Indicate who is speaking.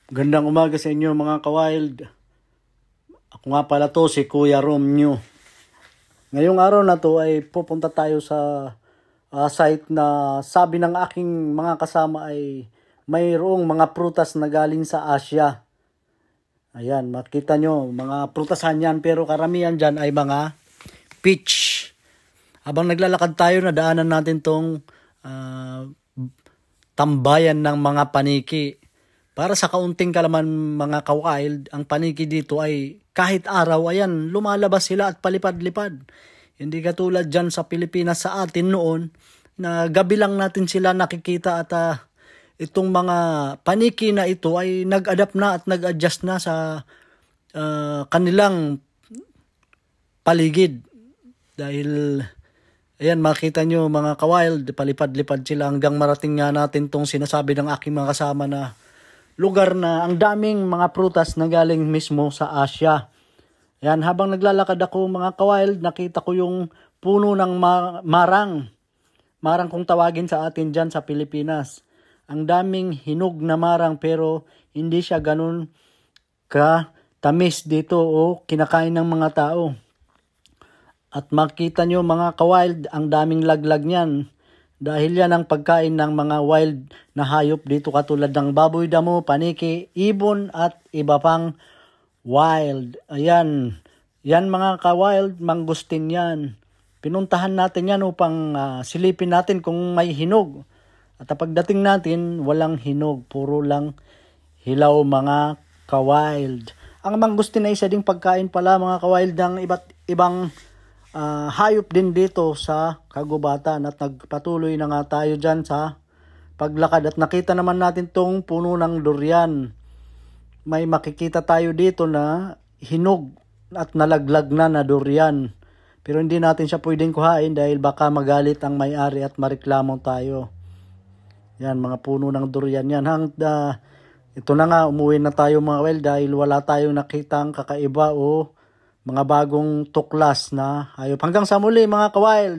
Speaker 1: Gandang umaga sa inyo mga ka-wild. Ako nga pala to si Kuya Romeo. Ngayong araw na to ay pupunta tayo sa site na sabi ng aking mga kasama ay mayroong mga prutas na galing sa Asia. Ayan, makita nyo, mga prutasan yan pero karamihan dyan ay mga peach. Habang naglalakad tayo, nadaanan natin tong tambayan ng mga paniki. Para sa kaunting kalaman mga ka-wild, ang paniki dito ay kahit araw, ayan, lumalabas sila at palipad-lipad. Hindi katulad dyan sa Pilipinas sa atin noon, na gabi lang natin sila nakikita at itong mga paniki na ito ay nag-adapt na at nag-adjust na sa kanilang paligid. Dahil, ayan, makita nyo mga ka-wild, palipad-lipad sila hanggang marating nga natin tong sinasabi ng aking mga kasama na lugar na ang daming mga prutas na galing mismo sa Asia. Yan, habang naglalakad ako mga ka-wild, nakita ko yung puno ng marang. Marang kung tawagin sa atin dyan sa Pilipinas. Ang daming hinog na marang pero hindi siya ganun ka-tamis dito o kinakain ng mga tao. At makita nyo mga ka-wild, ang daming laglag niyan. Dahil yan ang pagkain ng mga wild na hayop dito katulad ng baboy damo, paniki, ibon at iba pang wild. Ayan, yan mga ka-wild, mangustin yan. Pinuntahan natin yan upang silipin natin kung may hinog. At pagdating natin, walang hinog, puro lang hilaw mga ka-wild. Ang mangustin ay isa ding pagkain pala mga ka-wild ng iba't ibang hayop din dito sa kagubatan at nagpatuloy na nga tayo dyan sa paglakad at nakita naman natin tong puno ng durian. May makikita tayo dito na hinog at nalaglag na durian. Pero hindi natin siya pwedeng kuhain dahil baka magalit ang may-ari at mareklamo tayo. Yan, mga puno ng durian yan. Ito na nga, umuwi na tayo mga wild dahil wala tayong nakitang kakaiba o mga bagong tuklas na hayop. Hanggang sa muli mga ka-wild!